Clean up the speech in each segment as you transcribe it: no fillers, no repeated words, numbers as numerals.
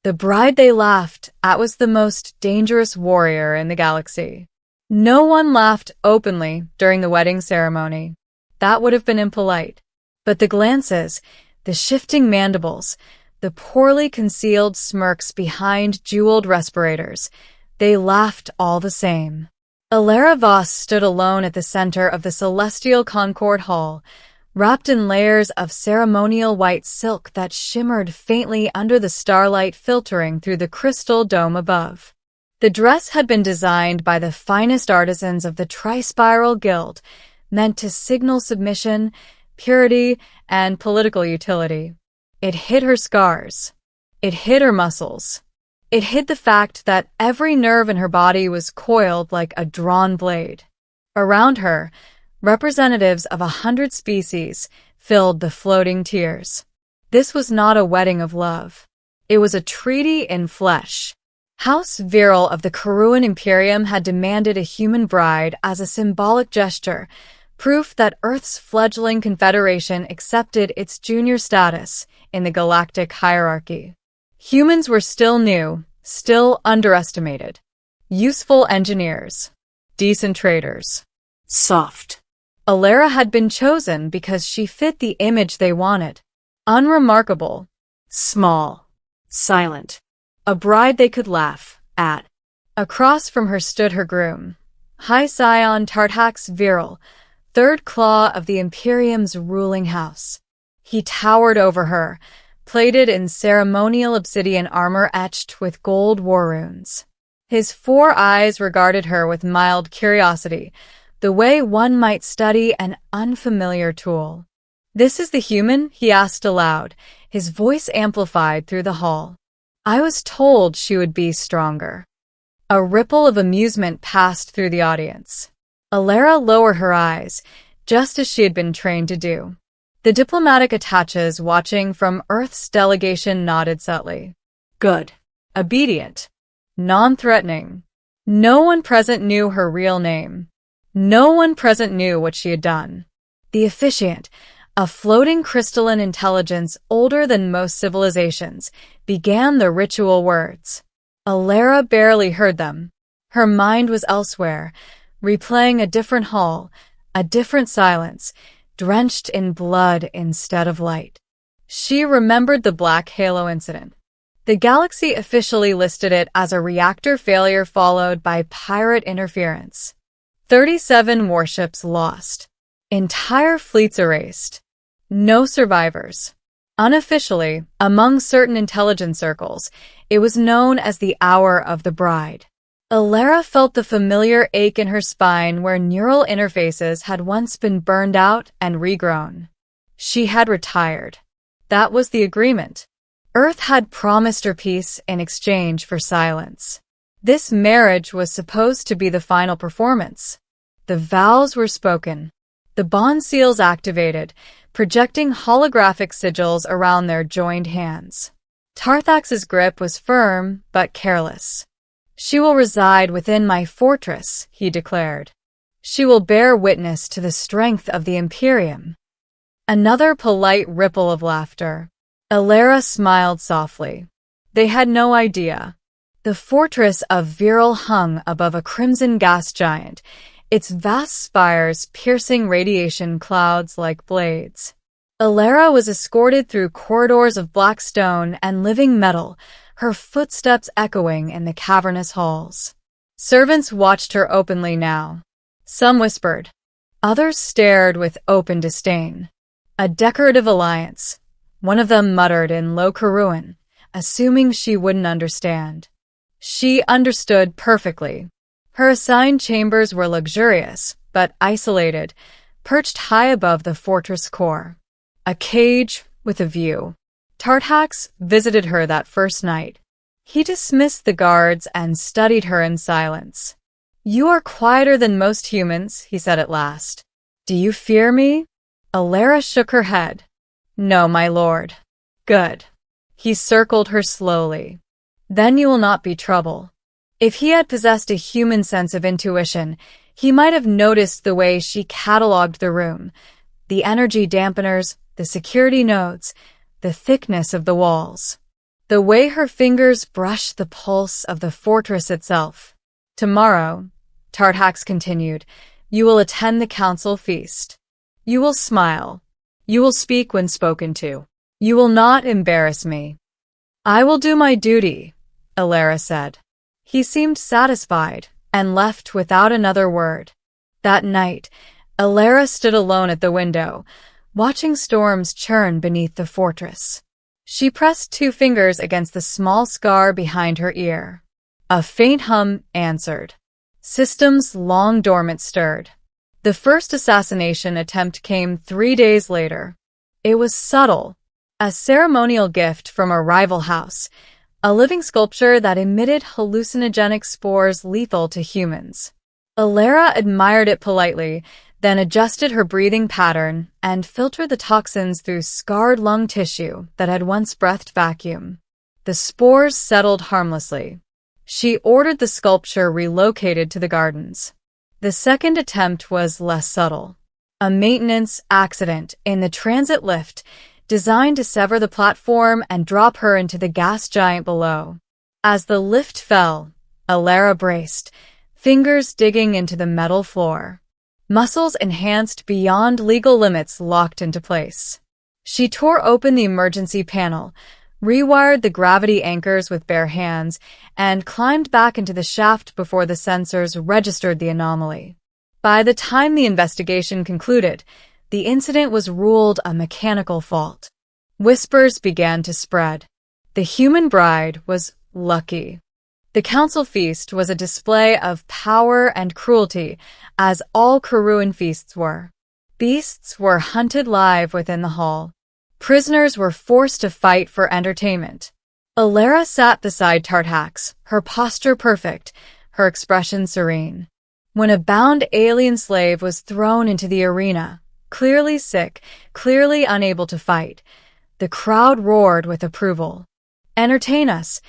The bride they laughed at was the most dangerous warrior in the galaxy. No one laughed openly during the wedding ceremony. That would have been impolite. But the glances, the shifting mandibles, the poorly concealed smirks behind jeweled respirators, they laughed all the same. Alara Voss stood alone at the center of the celestial Concord Hall, wrapped in layers of ceremonial white silk that shimmered faintly under the starlight filtering through the crystal dome above. The dress had been designed by the finest artisans of the Tri-Spiral Guild, meant to signal submission, purity, and political utility. It hid her scars. It hid her muscles. It hid the fact that every nerve in her body was coiled like a drawn blade. Around her, representatives of 100 species filled the floating tiers. This was not a wedding of love. It was a treaty in flesh. House Viral of the Karuan Imperium had demanded a human bride as a symbolic gesture, proof that Earth's fledgling confederation accepted its junior status in the galactic hierarchy. Humans were still new, still underestimated. Useful engineers. Decent traders. Soft. Alara had been chosen because she fit the image they wanted. Unremarkable. Small. Silent. A bride they could laugh at. Across from her stood her groom, High Scion Tartax Viral, third claw of the Imperium's ruling house. He towered over her, plated in ceremonial obsidian armor etched with gold war runes. His 4 eyes regarded her with mild curiosity, the way one might study an unfamiliar tool. "This is the human?" he asked aloud, his voice amplified through the hall. "I was told she would be stronger." A ripple of amusement passed through the audience. Alara lowered her eyes, just as she had been trained to do. The diplomatic attaches watching from Earth's delegation nodded subtly. Good. Obedient. Non-threatening. No one present knew her real name. No one present knew what she had done. The officiant, a floating crystalline intelligence older than most civilizations, began the ritual words. Alara barely heard them. Her mind was elsewhere, replaying a different hall, a different silence, drenched in blood instead of light. She remembered the Black Halo incident. The galaxy officially listed it as a reactor failure followed by pirate interference. 37 warships lost. Entire fleets erased. No survivors. Unofficially, among certain intelligence circles, it was known as the Hour of the Bride. Alara felt the familiar ache in her spine where neural interfaces had once been burned out and regrown. She had retired. That was the agreement. Earth had promised her peace in exchange for silence. This marriage was supposed to be the final performance. The vows were spoken. The bond seals activated, projecting holographic sigils around their joined hands. Tarthax's grip was firm but careless. "She will reside within my fortress," he declared. "She will bear witness to the strength of the Imperium." Another polite ripple of laughter. Alara smiled softly. They had no idea. The fortress of Viral hung above a crimson gas giant, its vast spires piercing radiation clouds like blades. Alara was escorted through corridors of black stone and living metal, her footsteps echoing in the cavernous halls. Servants watched her openly now. Some whispered. Others stared with open disdain. A decorative alliance. One of them muttered in low Karuan, assuming she wouldn't understand. She understood perfectly. Her assigned chambers were luxurious, but isolated, perched high above the fortress core. A cage with a view. Tartax visited her that first night. He dismissed the guards and studied her in silence. "You are quieter than most humans," he said at last. "Do you fear me?" Alara shook her head. "No, my lord." "Good." He circled her slowly. "Then you will not be trouble." If he had possessed a human sense of intuition, he might have noticed the way she catalogued the room, the energy dampeners, the security nodes, the thickness of the walls. the way her fingers brushed the pulse of the fortress itself. Tomorrow, Tartax continued, you will attend the council feast. You will smile. You will speak when spoken to. You will not embarrass me. I will do my duty, Alara said. He seemed satisfied and left without another word. That night, Alara stood alone at the window, watching storms churn beneath the fortress. She pressed 2 fingers against the small scar behind her ear. A faint hum answered. Systems long dormant stirred. The first assassination attempt came 3 days later. It was subtle, a ceremonial gift from a rival house, a living sculpture that emitted hallucinogenic spores lethal to humans. Alara admired it politely, then adjusted her breathing pattern and filtered the toxins through scarred lung tissue that had once breathed vacuum. The spores settled harmlessly. She ordered the sculpture relocated to the gardens. The second attempt was less subtle. A maintenance accident in the transit lift designed to sever the platform and drop her into the gas giant below. As the lift fell, Alara braced, fingers digging into the metal floor. Muscles enhanced beyond legal limits locked into place. She tore open the emergency panel, rewired the gravity anchors with bare hands, and climbed back into the shaft before the sensors registered the anomaly. By the time the investigation concluded, the incident was ruled a mechanical fault. Whispers began to spread. The human bride was lucky. The council feast was a display of power and cruelty, as all Karuan feasts were. Beasts were hunted live within the hall. Prisoners were forced to fight for entertainment. Alara sat beside Tartax, her posture perfect, her expression serene. When a bound alien slave was thrown into the arena, clearly sick, clearly unable to fight, the crowd roared with approval. Entertain us,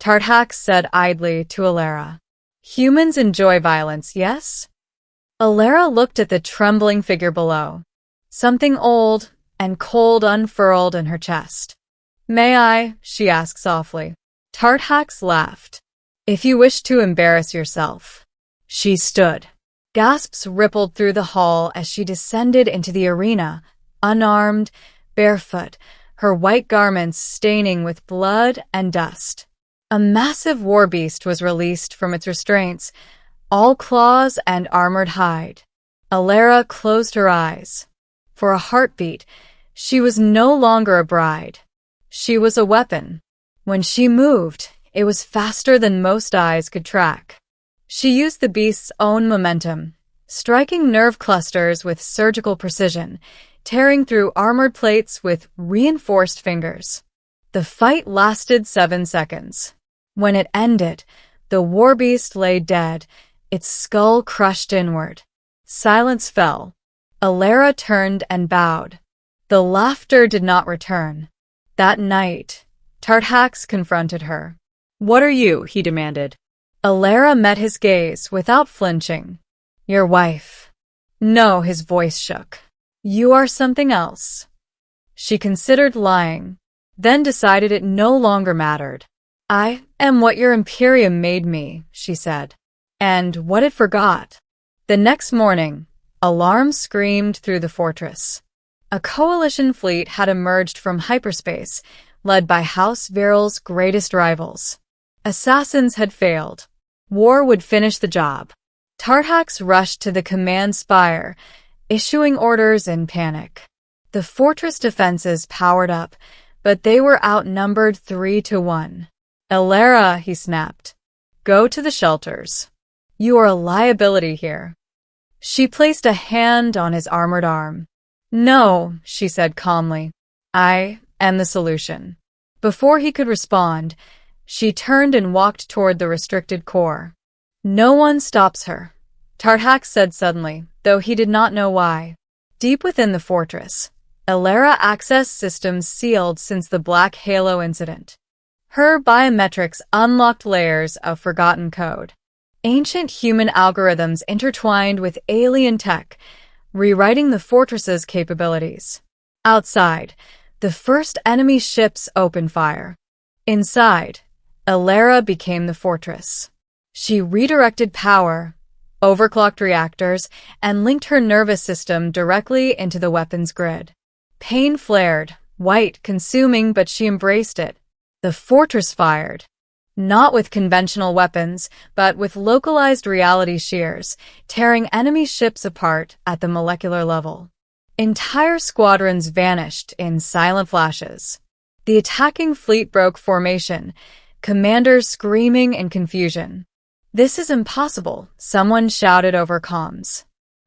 Tartax said idly to Alara. Humans enjoy violence, yes? Alara looked at the trembling figure below. Something old and cold unfurled in her chest. May I? She asked softly. Tartax laughed. If you wish to embarrass yourself. She stood. Gasps rippled through the hall as she descended into the arena, unarmed, barefoot, her white garments staining with blood and dust. A massive war beast was released from its restraints, all claws and armored hide. Alara closed her eyes. For a heartbeat, she was no longer a bride. She was a weapon. When she moved, it was faster than most eyes could track. She used the beast's own momentum, striking nerve clusters with surgical precision, tearing through armored plates with reinforced fingers. The fight lasted 7 seconds. When it ended, the war beast lay dead, its skull crushed inward. Silence fell. Alara turned and bowed. The laughter did not return. That night, Tartax confronted her. What are you? He demanded. Alara met his gaze without flinching. Your wife. No, his voice shook. You are something else. She considered lying, then decided it no longer mattered. I am what your Imperium made me, she said. And what it forgot. The next morning, alarms screamed through the fortress. A coalition fleet had emerged from hyperspace, led by House Viral's greatest rivals. Assassins had failed. War would finish the job. Tartax rushed to the command spire, issuing orders in panic. The fortress defenses powered up, but they were outnumbered 3-1. Alara, he snapped. Go to the shelters. You are a liability here. She placed a hand on his armored arm. No, she said calmly. I am the solution. Before he could respond, she turned and walked toward the restricted core. No one stops her, Tartax said suddenly, though he did not know why. Deep within the fortress, Alara access systems sealed since the Black Halo incident. Her biometrics unlocked layers of forgotten code. Ancient human algorithms intertwined with alien tech, rewriting the fortress's capabilities. Outside, the first enemy ships opened fire. Inside, Alara became the fortress. She redirected power, overclocked reactors, and linked her nervous system directly into the weapon's grid. Pain flared, white, consuming, but she embraced it. The fortress fired. Not with conventional weapons, but with localized reality shears, tearing enemy ships apart at the molecular level. Entire squadrons vanished in silent flashes. The attacking fleet broke formation, commanders screaming in confusion. "This is impossible," someone shouted over comms.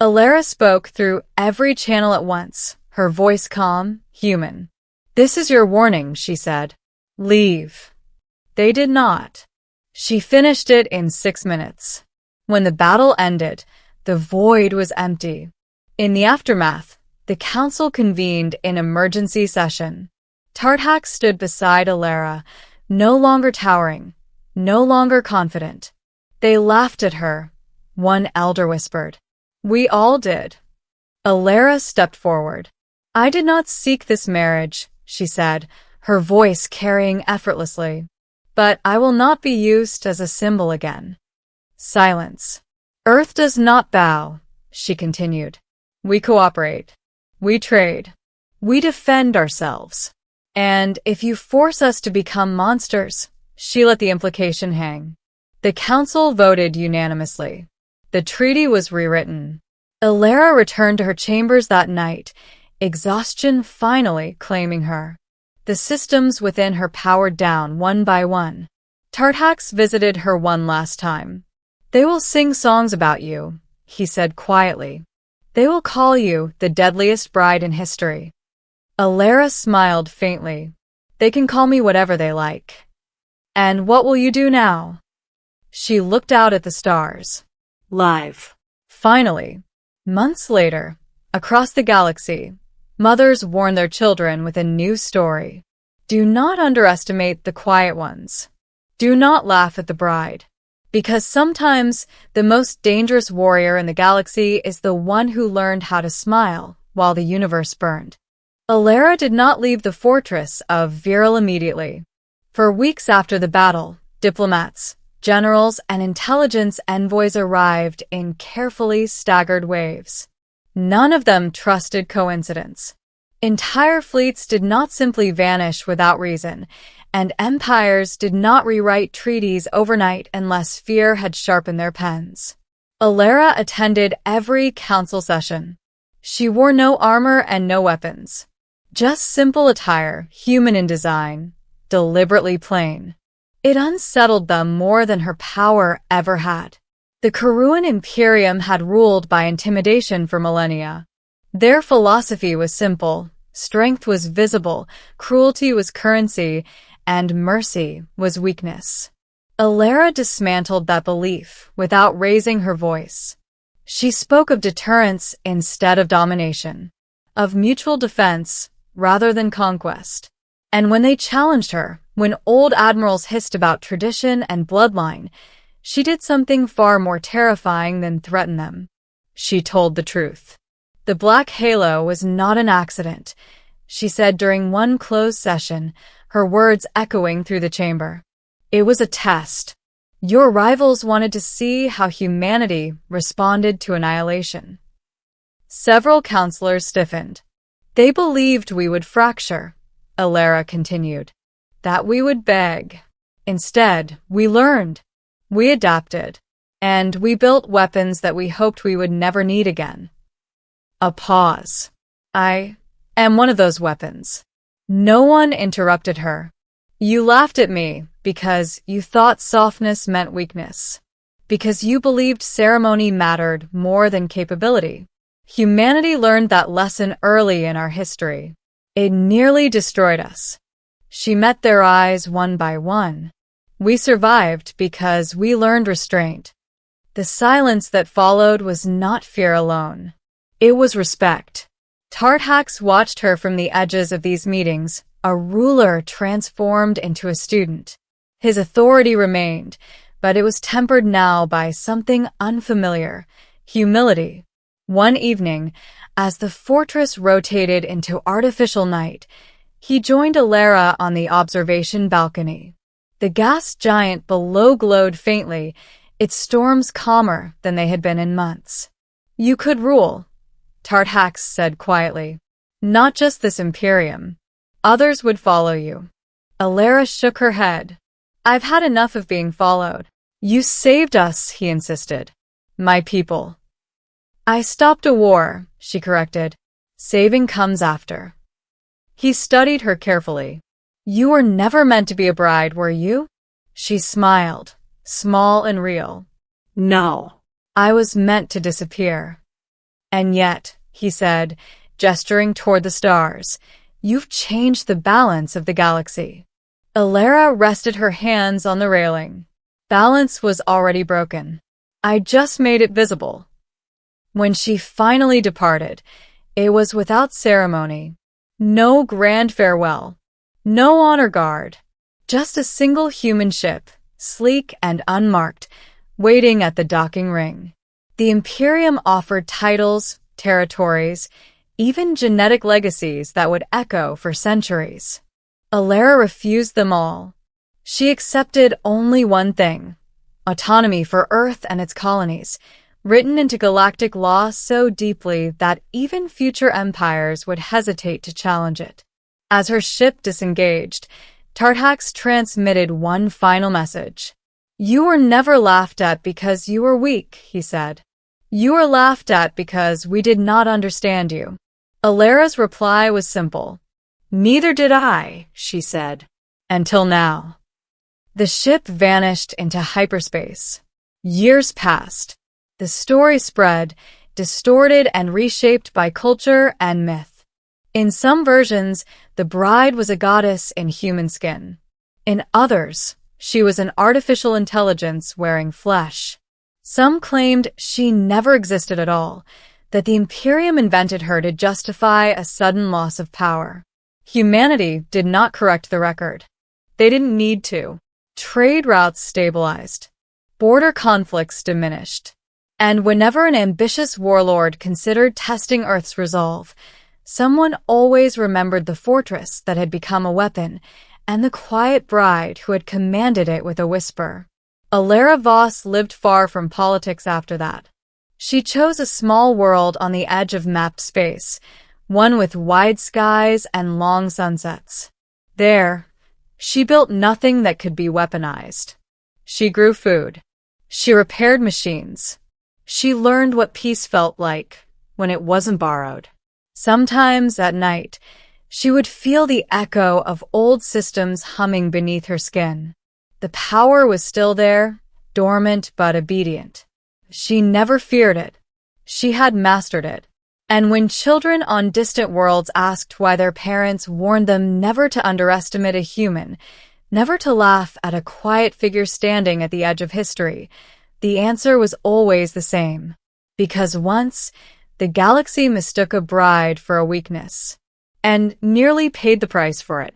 Alara spoke through every channel at once, her voice calm, human. "This is your warning," she said. "Leave." They did not. She finished it in 6 minutes. When the battle ended, the void was empty. In the aftermath, the council convened in emergency session. Tartak stood beside Alara, no longer towering, no longer confident. They laughed at her. One elder whispered, "We all did." Alara stepped forward. "I did not seek this marriage," she said, her voice carrying effortlessly. "But I will not be used as a symbol again." Silence. "Earth does not bow," she continued. "We cooperate. We trade. We defend ourselves. And if you force us to become monsters," she let the implication hang. The council voted unanimously. The treaty was rewritten. Alara returned to her chambers that night, exhaustion finally claiming her. The systems within her powered down one by one. Tartax visited her one last time. "They will sing songs about you," he said quietly. "They will call you the deadliest bride in history." Alara smiled faintly. "They can call me whatever they like." "And what will you do now?" She looked out at the stars. Live. Finally, months later, across the galaxy, mothers warn their children with a new story. Do not underestimate the quiet ones. Do not laugh at the bride. Because sometimes the most dangerous warrior in the galaxy is the one who learned how to smile while the universe burned. Alara did not leave the fortress of Viral immediately. For weeks after the battle, diplomats, generals, and intelligence envoys arrived in carefully staggered waves. None of them trusted coincidence. Entire fleets did not simply vanish without reason, and empires did not rewrite treaties overnight unless fear had sharpened their pens. Alara attended every council session. She wore no armor and no weapons. Just simple attire, human in design, deliberately plain. It unsettled them more than her power ever had. The Karuan Imperium had ruled by intimidation for millennia. Their philosophy was simple, strength was visible, cruelty was currency, and mercy was weakness. Alara dismantled that belief without raising her voice. She spoke of deterrence instead of domination, of mutual defense rather than conquest. And when they challenged her, when old admirals hissed about tradition and bloodline, she did something far more terrifying than threaten them. She told the truth. The black halo was not an accident, she said during one closed session, her words echoing through the chamber. It was a test. Your rivals wanted to see how humanity responded to annihilation. Several counselors stiffened. They believed we would fracture, Alara continued, that we would beg. Instead, we learned. We adapted. And we built weapons that we hoped we would never need again. A pause. I am one of those weapons. No one interrupted her. You laughed at me because you thought softness meant weakness. Because you believed ceremony mattered more than capability. Humanity learned that lesson early in our history. It nearly destroyed us. She met their eyes one by one. We survived because we learned restraint. The silence that followed was not fear alone. It was respect. Tartax watched her from the edges of these meetings, a ruler transformed into a student. His authority remained, but it was tempered now by something unfamiliar, humility. One evening, as the fortress rotated into artificial night, He joined Alara on the observation balcony. The gas giant below glowed faintly, its storms calmer than they had been in months. "You could rule," Tartax said quietly. "Not just this Imperium. Others would follow you." Alara shook her head. "I've had enough of being followed." "You saved us," he insisted. "My people." "I stopped a war," she corrected. "Saving comes after." He studied her carefully. "You were never meant to be a bride, were you?" She smiled, small and real. "No. I was meant to disappear." "And yet," he said, gesturing toward the stars, "you've changed the balance of the galaxy." Alara rested her hands on the railing. Balance was already broken. "I just made it visible." When she finally departed, it was without ceremony. No grand farewell. No honor guard. Just a single human ship, sleek and unmarked, waiting at the docking ring. The Imperium offered titles, territories, even genetic legacies that would echo for centuries. Alara refused them all. She accepted only one thing: autonomy for Earth and its colonies, written into galactic law so deeply that even future empires would hesitate to challenge it. As her ship disengaged, Tartax transmitted one final message. "You were never laughed at because you were weak," he said. "You were laughed at because we did not understand you." Alara's reply was simple. "Neither did I," she said. "Until now." The ship vanished into hyperspace. Years passed. The story spread, distorted and reshaped by culture and myth. In some versions, the bride was a goddess in human skin. In others, she was an artificial intelligence wearing flesh. Some claimed she never existed at all, that the Imperium invented her to justify a sudden loss of power. Humanity did not correct the record. They didn't need to. Trade routes stabilized. Border conflicts diminished. And whenever an ambitious warlord considered testing Earth's resolve, someone always remembered the fortress that had become a weapon and the quiet bride who had commanded it with a whisper. Alara Voss lived far from politics after that. She chose a small world on the edge of mapped space, one with wide skies and long sunsets. There, she built nothing that could be weaponized. She grew food. She repaired machines. She learned what peace felt like when it wasn't borrowed. Sometimes at night, she would feel the echo of old systems humming beneath her skin. The power was still there, dormant but obedient. She never feared it. She had mastered it. And when children on distant worlds asked why their parents warned them never to underestimate a human, never to laugh at a quiet figure standing at the edge of history, the answer was always the same. Because once, the galaxy mistook a bride for a weakness, and nearly paid the price for it.